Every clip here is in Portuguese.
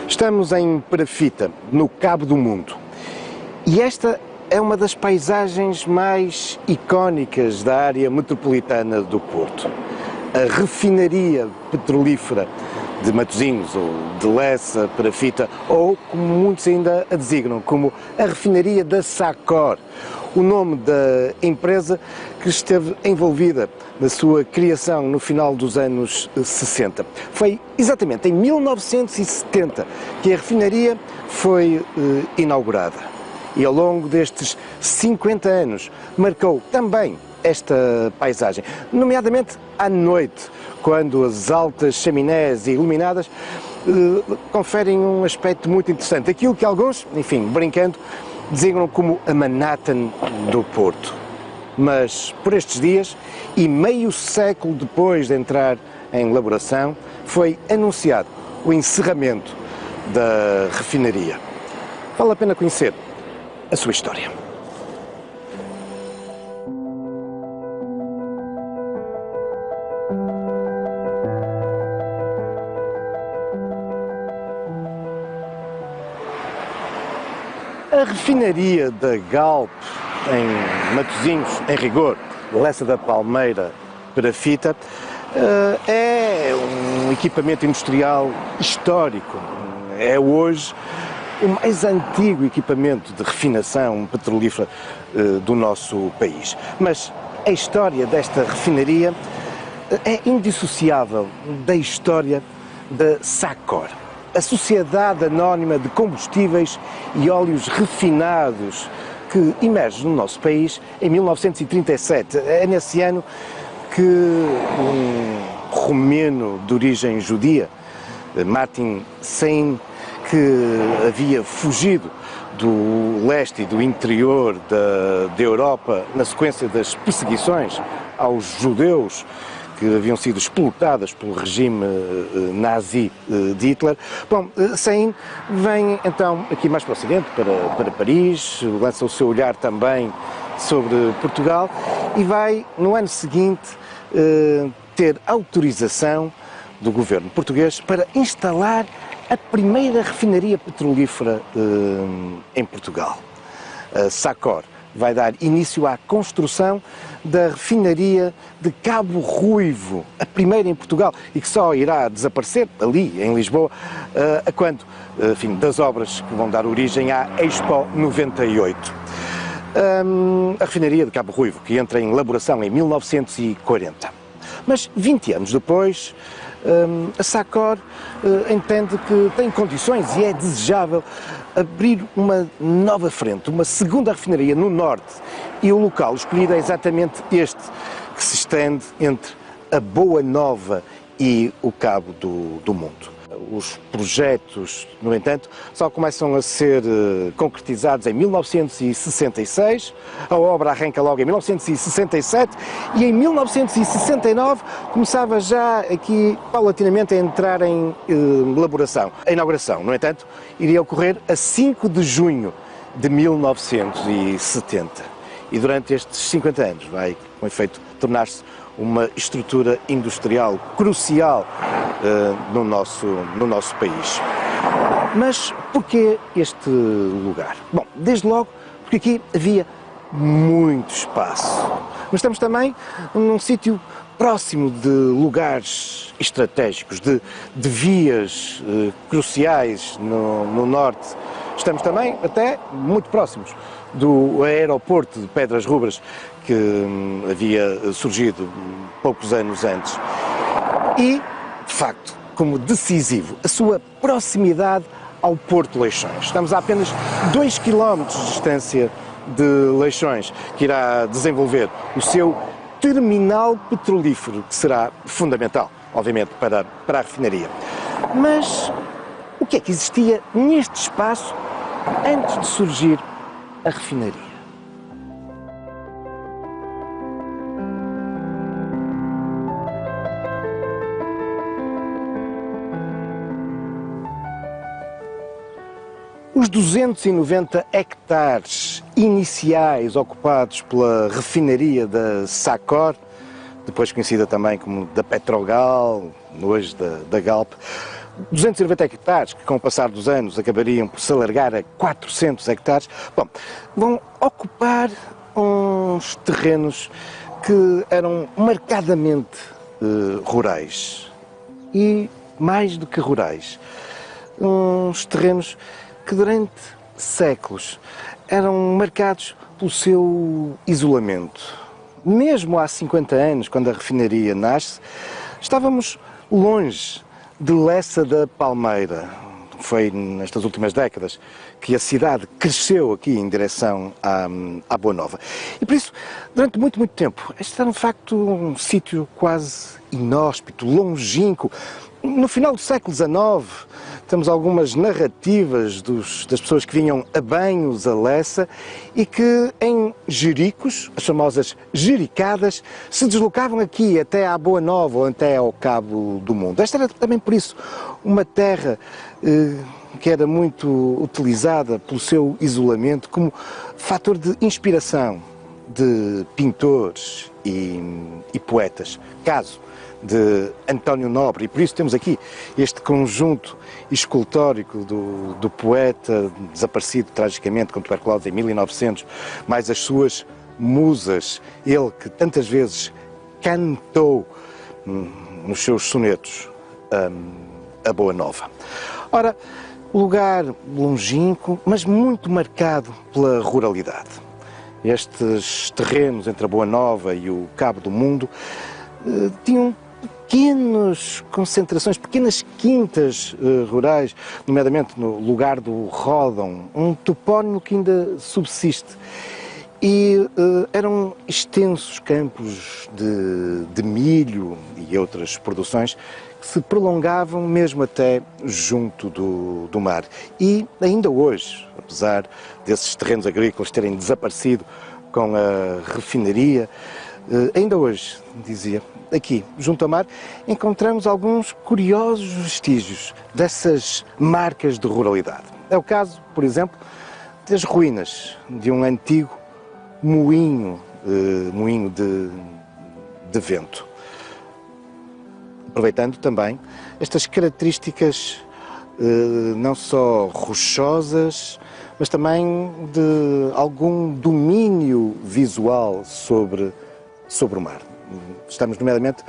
Estamos em Perafita, no Cabo do Mundo, e esta é uma das paisagens mais icónicas da área metropolitana do Porto. A refinaria petrolífera de Matosinhos, ou de Lessa, Perafita, ou como muitos ainda a designam, como a refinaria da Sacor, o nome da empresa que esteve envolvida na sua criação no final dos anos 60. Foi exatamente em 1970 que a refinaria foi inaugurada. E ao longo destes 50 anos marcou também esta paisagem, nomeadamente à noite, quando as altas chaminés iluminadas conferem um aspecto muito interessante. Aquilo que alguns, enfim, brincando, designam como a Manhattan do Porto. Mas por estes dias, e meio século depois de entrar em elaboração, foi anunciado o encerramento da refinaria. Vale a pena conhecer a sua história. A refinaria da Galp, em Matosinhos, em rigor, Lessa da Palmeira, Perafita, é um equipamento industrial histórico. É hoje o mais antigo equipamento de refinação petrolífera do nosso país. Mas a história desta refinaria é indissociável da história da Sacor, a Sociedade Anónima de Combustíveis e Óleos Refinados, que emerge no nosso país em 1937. É nesse ano que um romeno de origem judia, Martin Sein, que havia fugido do leste e do interior da Europa na sequência das perseguições aos judeus que haviam sido explotadas pelo regime nazi de Hitler. Bom, Sein vem então aqui mais para o ocidente, para Paris, lança o seu olhar também sobre Portugal e vai, no ano seguinte, ter autorização do governo português para instalar a primeira refinaria petrolífera em Portugal. A Sacor vai dar início à construção da refinaria de Cabo Ruivo, a primeira em Portugal, e que só irá desaparecer ali, em Lisboa, a quando, enfim, das obras que vão dar origem à Expo 98. A refinaria de Cabo Ruivo, que entra em elaboração em 1940. Mas 20 anos depois, a Sacor entende que tem condições e é desejável abrir uma nova frente, uma segunda refinaria no norte, e o local escolhido é exatamente este, que se estende entre a Boa Nova e o Cabo do Mundo. Os projetos, no entanto, só começam a ser concretizados em 1966, a obra arranca logo em 1967 e em 1969 começava já aqui paulatinamente a entrar em elaboração. A inauguração, no entanto, iria ocorrer a 5 de junho de 1970 e durante estes 50 anos vai, com efeito, tornar-se uma estrutura industrial crucial no nosso país. Mas porquê este lugar? Bom, desde logo porque aqui havia muito espaço, mas estamos também num sítio próximo de lugares estratégicos, de vias cruciais no norte. Estamos também até muito próximos do aeroporto de Pedras Rubras, que havia surgido poucos anos antes. E, de facto, como decisivo, a sua proximidade ao Porto de Leixões. Estamos a apenas 2 km de distância de Leixões, que irá desenvolver o seu terminal petrolífero, que será fundamental, obviamente, para a refinaria. Mas o que é que existia neste espaço antes de surgir a refinaria? Os 290 hectares iniciais ocupados pela refinaria da Sacor, depois conhecida também como da Petrogal, hoje da Galp, 290 hectares, que com o passar dos anos acabariam por se alargar a 400 hectares, bom, vão ocupar uns terrenos que eram marcadamente rurais. E mais do que rurais, uns terrenos que durante séculos eram marcados pelo seu isolamento. Mesmo há 50 anos, quando a refinaria nasce, estávamos longe de Lessa da Palmeira. Foi nestas últimas décadas que a cidade cresceu aqui em direção à Boa Nova. E por isso, durante muito, muito tempo, este era de facto um sítio quase inóspito, longínquo. No final do século XIX, temos algumas narrativas das pessoas que vinham a banhos a Lessa e que em jericos, as famosas jericadas, se deslocavam aqui até à Boa Nova ou até ao Cabo do Mundo. Esta era também por isso uma terra que era muito utilizada pelo seu isolamento como fator de inspiração de pintores e poetas. Caso de António Nobre, e por isso temos aqui este conjunto escultórico do poeta desaparecido tragicamente com tuberculose em 1900, mais as suas musas, ele que tantas vezes cantou nos seus sonetos a Boa Nova. Ora, lugar longínquo, mas muito marcado pela ruralidade. Estes terrenos entre a Boa Nova e o Cabo do Mundo tinham pequenas concentrações, pequenas quintas rurais, nomeadamente no lugar do Ródão, um topónimo que ainda subsiste. E eram extensos campos de milho e outras produções que se prolongavam mesmo até junto do mar. E ainda hoje, apesar desses terrenos agrícolas terem desaparecido com a refinaria, ainda hoje, dizia, aqui, junto ao mar, encontramos alguns curiosos vestígios dessas marcas de ruralidade. É o caso, por exemplo, das ruínas de um antigo moinho de vento. Aproveitando também estas características não só rochosas, mas também de algum domínio visual sobre o mar. Estamos, nomeadamente,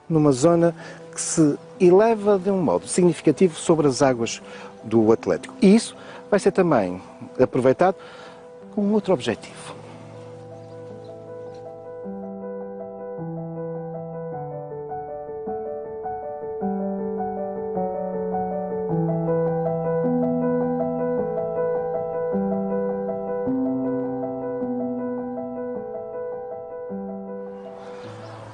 numa zona que se eleva de um modo significativo sobre as águas do Atlântico. E isso vai ser também aproveitado com outro objetivo.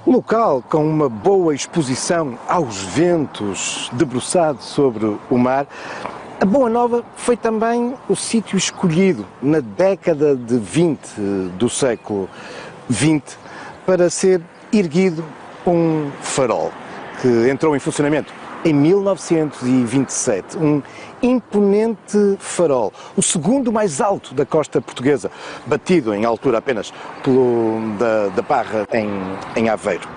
Local com uma boa exposição aos ventos, debruçado sobre o mar, a Boa Nova foi também o sítio escolhido na década de 20 do século XX para ser erguido um farol que entrou em funcionamento em 1927, um imponente farol, o segundo mais alto da costa portuguesa, batido em altura apenas da Barra em Aveiro.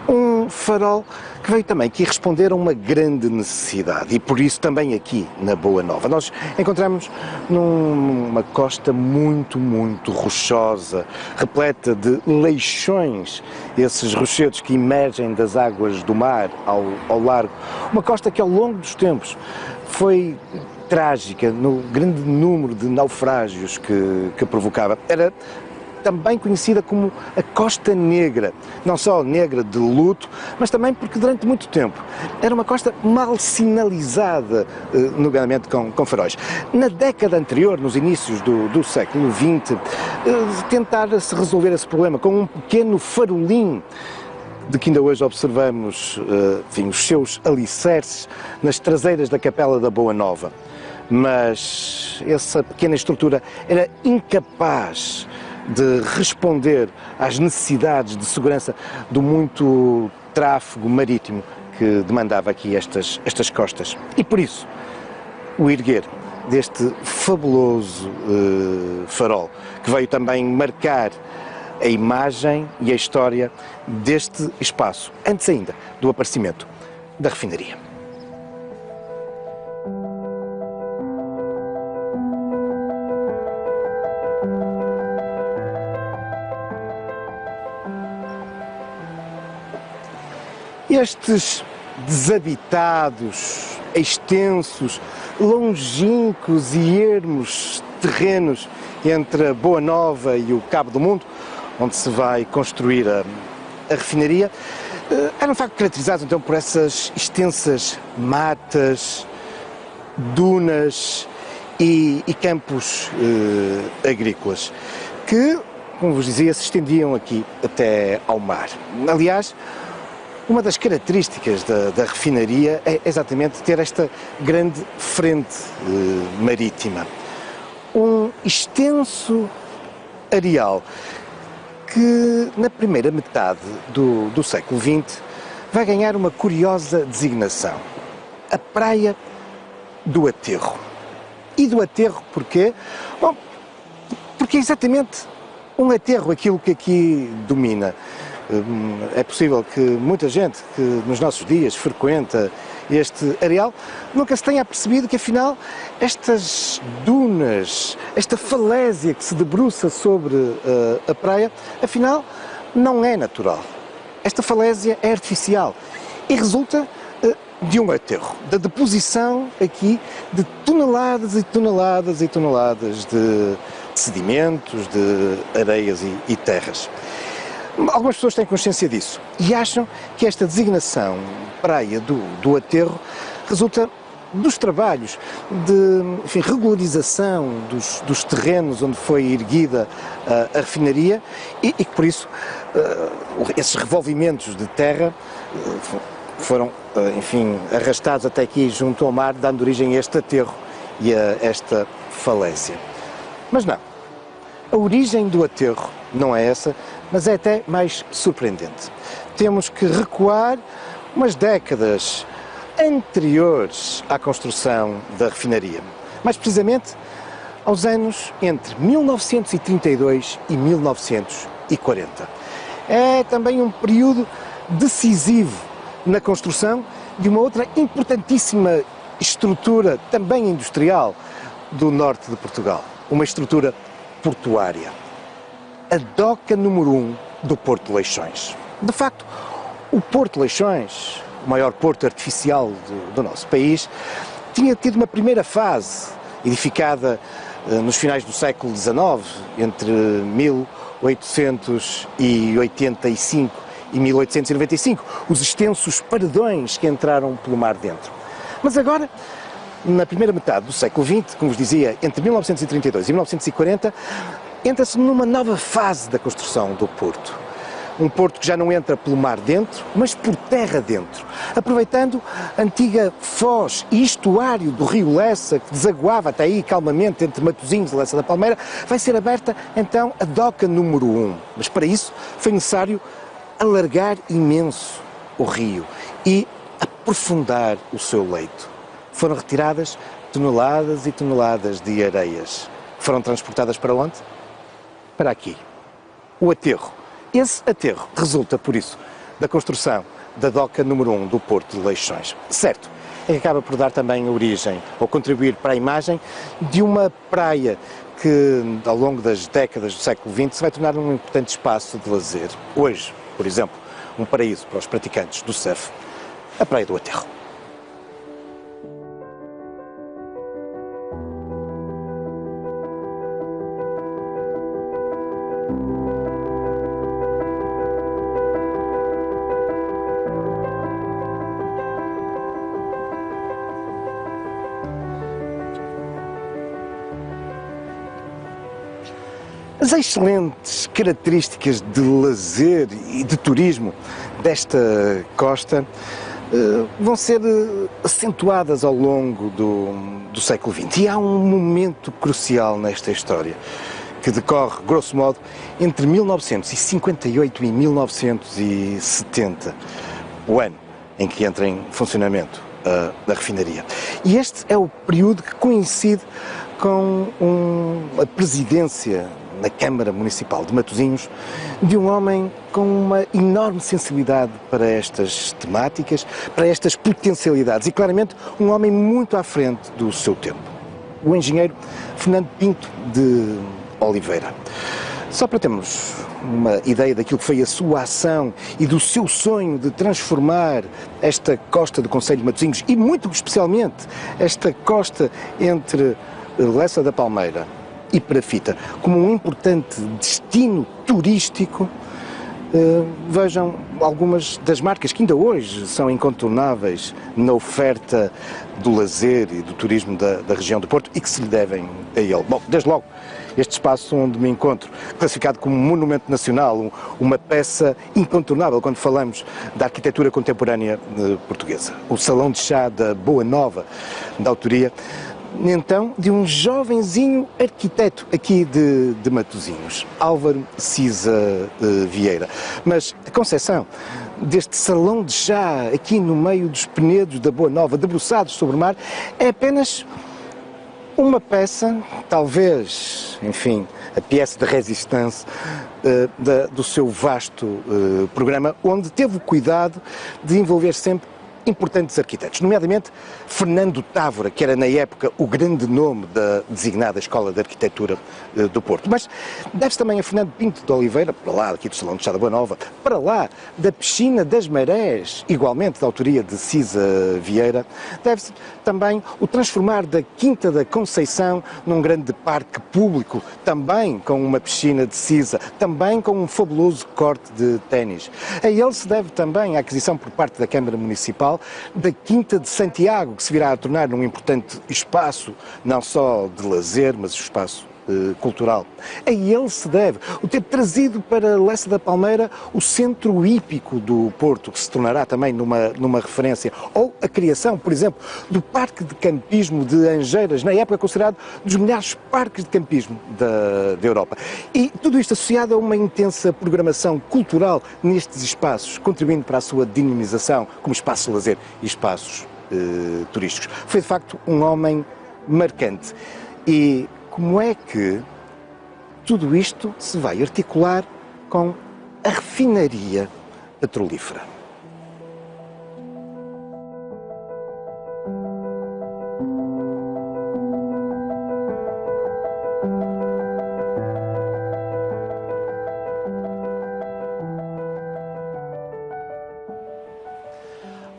Um farol que veio também aqui responder a uma grande necessidade e por isso também aqui na Boa Nova. Nós encontramos numa costa muito, muito rochosa, repleta de leixões, esses rochedos que emergem das águas do mar ao largo. Uma costa que ao longo dos tempos foi trágica no grande número de naufrágios que provocava. Era também conhecida como a Costa Negra, não só negra de luto, mas também porque durante muito tempo era uma costa mal sinalizada, nomeadamente com faróis. Na década anterior, nos inícios do século XX, tentara-se resolver esse problema com um pequeno farolim, de que ainda hoje observamos os seus alicerces nas traseiras da Capela da Boa Nova. Mas essa pequena estrutura era incapaz de responder às necessidades de segurança do muito tráfego marítimo que demandava aqui estas costas. E por isso, o erguer deste fabuloso farol, que veio também marcar a imagem e a história deste espaço, antes ainda do aparecimento da refinaria. Estes desabitados, extensos, longínquos e ermos terrenos entre a Boa Nova e o Cabo do Mundo, onde se vai construir a refinaria, eram de facto caracterizados então por essas extensas matas, dunas e campos agrícolas que, como vos dizia, se estendiam aqui até ao mar. Aliás, uma das características da refinaria é exatamente ter esta grande frente marítima. Um extenso areal que, na primeira metade do século XX, vai ganhar uma curiosa designação: a Praia do Aterro. E do aterro porquê? Bom, porque é exatamente um aterro aquilo que aqui domina. É possível que muita gente que nos nossos dias frequenta este areal nunca se tenha percebido que afinal estas dunas, esta falésia que se debruça sobre a praia, afinal não é natural. Esta falésia é artificial e resulta de um aterro, da deposição aqui de toneladas e toneladas e toneladas de sedimentos, de areias e terras. Algumas pessoas têm consciência disso e acham que esta designação praia do aterro resulta dos trabalhos de regularização dos terrenos onde foi erguida a refinaria e que por isso esses revolvimentos de terra foram arrastados até aqui junto ao mar, dando origem a este aterro e a esta falésia. Mas não, a origem do aterro não é essa, mas é até mais surpreendente. Temos que recuar umas décadas anteriores à construção da refinaria, mais precisamente aos anos entre 1932 e 1940. É também um período decisivo na construção de uma outra importantíssima estrutura, também industrial, do norte de Portugal, uma estrutura portuária. A doca número 1 do Porto de Leixões. De facto, o Porto de Leixões, o maior porto artificial do nosso país, tinha tido uma primeira fase, edificada nos finais do século XIX, entre 1885 e 1895, os extensos paredões que entraram pelo mar dentro. Mas agora, na primeira metade do século XX, como vos dizia, entre 1932 e 1940, entra-se numa nova fase da construção do porto. Um porto que já não entra pelo mar dentro, mas por terra dentro, aproveitando a antiga foz e estuário do rio Lessa, que desaguava até aí calmamente entre Matosinhos e Lessa da Palmeira, vai ser aberta então a doca número 1. Mas para isso foi necessário alargar imenso o rio e aprofundar o seu leito. Foram retiradas toneladas e toneladas de areias. Foram transportadas para onde? Para aqui. O aterro. Esse aterro resulta, por isso, da construção da doca número 1 do Porto de Leixões. Certo, é que acaba por dar também origem, ou contribuir para a imagem, de uma praia que, ao longo das décadas do século XX, se vai tornar um importante espaço de lazer. Hoje, por exemplo, um paraíso para os praticantes do surf, a Praia do Aterro. As excelentes características de lazer e de turismo desta costa vão ser acentuadas ao longo do século XX. E há um momento crucial nesta história, que decorre, grosso modo, entre 1958 e 1970, o ano em que entra em funcionamento a refinaria. E este é o período que coincide com a presidência na Câmara Municipal de Matosinhos, de um homem com uma enorme sensibilidade para estas temáticas, para estas potencialidades e, claramente, um homem muito à frente do seu tempo. O engenheiro Fernando Pinto de Oliveira. Só para termos uma ideia daquilo que foi a sua ação e do seu sonho de transformar esta costa do concelho de Matosinhos e muito especialmente esta costa entre Lessa da Palmeira e Perafita como um importante destino turístico, vejam algumas das marcas que ainda hoje são incontornáveis na oferta do lazer e do turismo da região do Porto e que se lhe devem a ele. Bom, desde logo, este espaço onde me encontro, classificado como monumento nacional, uma peça incontornável quando falamos da arquitetura contemporânea portuguesa. O Salão de Chá da Boa Nova, da autoria, então, de um jovenzinho arquiteto aqui de Matosinhos, Álvaro Cisa Vieira. Mas a concepção deste salão de chá aqui no meio dos penedos da Boa Nova, debruçados sobre o mar, é apenas uma peça, talvez, enfim, a pièce de résistance do seu vasto programa, onde teve o cuidado de envolver sempre importantes arquitetos, nomeadamente Fernando Távora, que era na época o grande nome da designada Escola de Arquitetura do Porto. Mas deve-se também a Fernando Pinto de Oliveira, para lá aqui do Salão de Chá da Boa Nova, para lá da Piscina das Marés, igualmente da autoria de Cisa Vieira. Deve-se também o transformar da Quinta da Conceição num grande parque público, também com uma piscina de Cisa, também com um fabuloso corte de ténis. A ele se deve também a aquisição por parte da Câmara Municipal da Quinta de Santiago, que se virá a tornar num importante espaço, não só de lazer, mas espaço cultural. A ele se deve o ter trazido para Lessa da Palmeira o centro hípico do Porto, que se tornará também numa referência, ou a criação, por exemplo, do Parque de Campismo de Angeiras, na época considerado dos melhores parques de campismo da Europa. E tudo isto associado a uma intensa programação cultural nestes espaços, contribuindo para a sua dinamização como espaços de lazer e espaços turísticos. Foi, de facto, um homem marcante. E como é que tudo isto se vai articular com a refinaria petrolífera?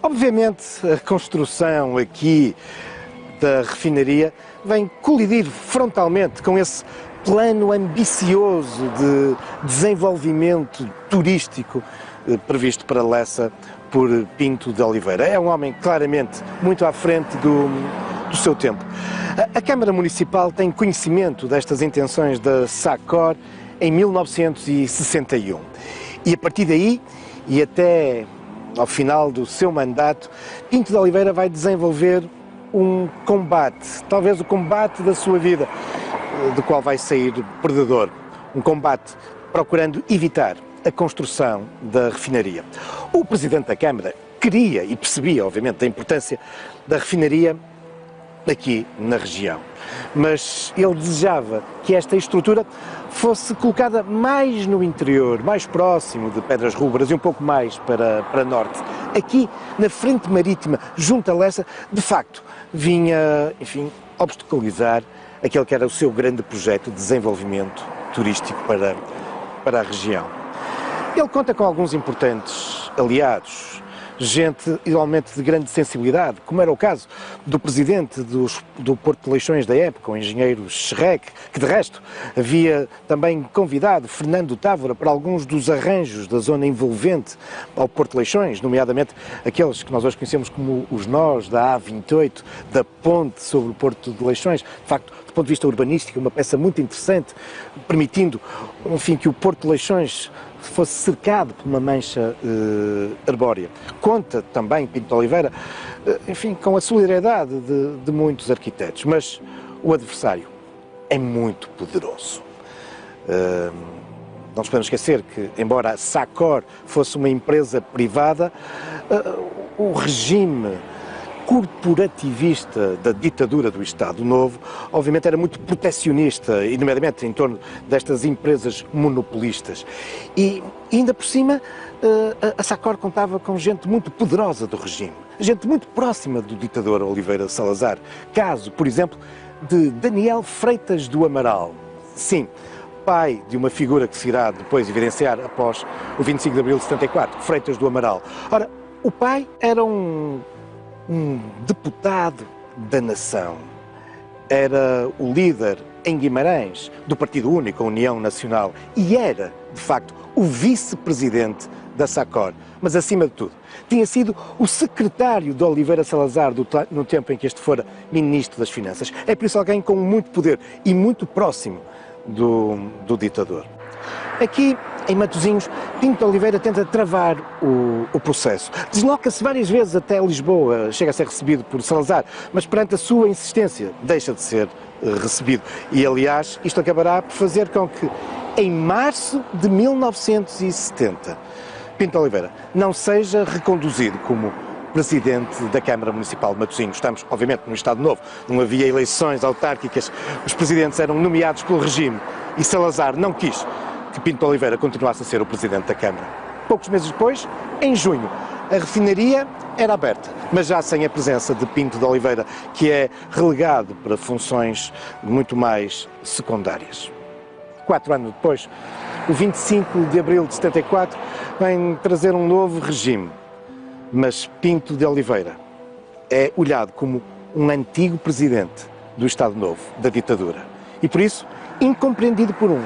Obviamente, a construção aqui da refinaria vem colidir frontalmente com esse plano ambicioso de desenvolvimento turístico previsto para Lessa por Pinto de Oliveira. É um homem claramente muito à frente do seu tempo. A Câmara Municipal tem conhecimento destas intenções da SACOR em 1961 e a partir daí e até ao final do seu mandato, Pinto de Oliveira vai desenvolver um combate, talvez o combate da sua vida, do qual vai sair perdedor. Um combate procurando evitar a construção da refinaria. O Presidente da Câmara queria e percebia, obviamente, a importância da refinaria aqui na região, mas ele desejava que esta estrutura fosse colocada mais no interior, mais próximo de Pedras Rubras e um pouco mais para norte. Aqui, na frente marítima, junto a Lessa, de facto, vinha, enfim, obstaculizar aquele que era o seu grande projeto de desenvolvimento turístico para a região. Ele conta com alguns importantes aliados, gente igualmente de grande sensibilidade, como era o caso do presidente do Porto de Leixões da época, o engenheiro Schreck, que de resto havia também convidado Fernando Távora para alguns dos arranjos da zona envolvente ao Porto de Leixões, nomeadamente aqueles que nós hoje conhecemos como os nós da A28, da ponte sobre o Porto de Leixões. De facto, do ponto de vista urbanístico, uma peça muito interessante, permitindo, enfim, que o Porto de Leixões fosse cercado por uma mancha arbórea. Conta também Pinto de Oliveira, enfim, com a solidariedade de muitos arquitetos, mas o adversário é muito poderoso. Não nos podemos esquecer que, embora a SACOR fosse uma empresa privada, o regime corporativista da ditadura do Estado Novo, obviamente era muito protecionista, e nomeadamente em torno destas empresas monopolistas. E ainda por cima, a SACOR contava com gente muito poderosa do regime, gente muito próxima do ditador Oliveira Salazar. Caso, por exemplo, de Daniel Freitas do Amaral. Sim, pai de uma figura que se irá depois evidenciar após o 25 de abril de 74, Freitas do Amaral. Ora, o pai era um deputado da nação, era o líder em Guimarães do Partido Único, a União Nacional, e era, de facto, o vice-presidente da SACOR. Mas, acima de tudo, tinha sido o secretário de Oliveira Salazar no tempo em que este fora Ministro das Finanças. É por isso alguém com muito poder e muito próximo do ditador. Aqui, em Matosinhos, Pinto de Oliveira tenta travar o processo. Desloca-se várias vezes até Lisboa, chega a ser recebido por Salazar, mas perante a sua insistência deixa de ser recebido. E, aliás, isto acabará por fazer com que, em março de 1970, Pinto de Oliveira não seja reconduzido como presidente da Câmara Municipal de Matosinhos. Estamos, obviamente, num Estado Novo, não havia eleições autárquicas, os presidentes eram nomeados pelo regime e Salazar não quis que Pinto de Oliveira continuasse a ser o presidente da Câmara. Poucos meses depois, em junho, a refinaria era aberta, mas já sem a presença de Pinto de Oliveira, que é relegado para funções muito mais secundárias. 4 anos depois, o 25 de abril de 74, vem trazer um novo regime, mas Pinto de Oliveira é olhado como um antigo presidente do Estado Novo, da ditadura. E por isso, incompreendido por uns,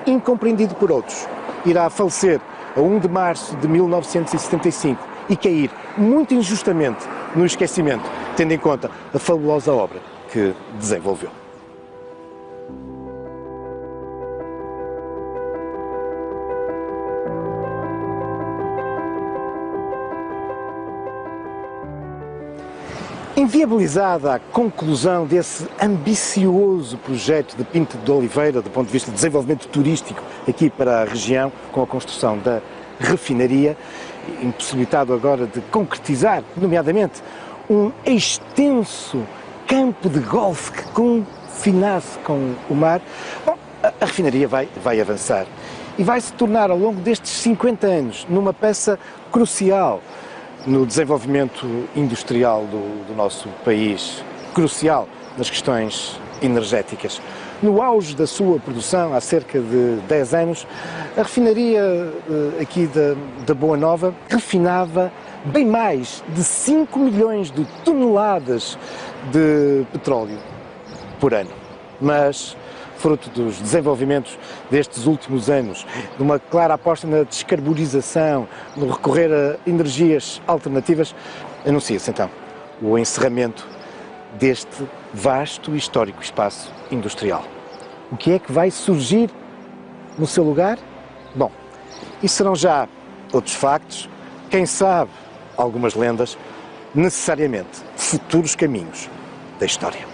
incompreendido por outros, irá falecer a 1 de março de 1975 e cair muito injustamente no esquecimento, tendo em conta a fabulosa obra que desenvolveu. Inviabilizada a conclusão desse ambicioso projeto de Pinto de Oliveira, do ponto de vista de desenvolvimento turístico aqui para a região, com a construção da refinaria, impossibilitado agora de concretizar, nomeadamente, um extenso campo de golfe que confinasse com o mar, bom, a refinaria vai avançar e vai se tornar, ao longo destes 50 anos, numa peça crucial no desenvolvimento industrial do nosso país, crucial nas questões energéticas. No auge da sua produção, há cerca de 10 anos, a refinaria aqui da Boa Nova refinava bem mais de 5 milhões de toneladas de petróleo por ano. Mas, fruto dos desenvolvimentos destes últimos anos, de uma clara aposta na descarbonização, no recorrer a energias alternativas, anuncia-se então o encerramento deste vasto e histórico espaço industrial. O que é que vai surgir no seu lugar? Bom, isso serão já outros factos, quem sabe algumas lendas, necessariamente futuros caminhos da história.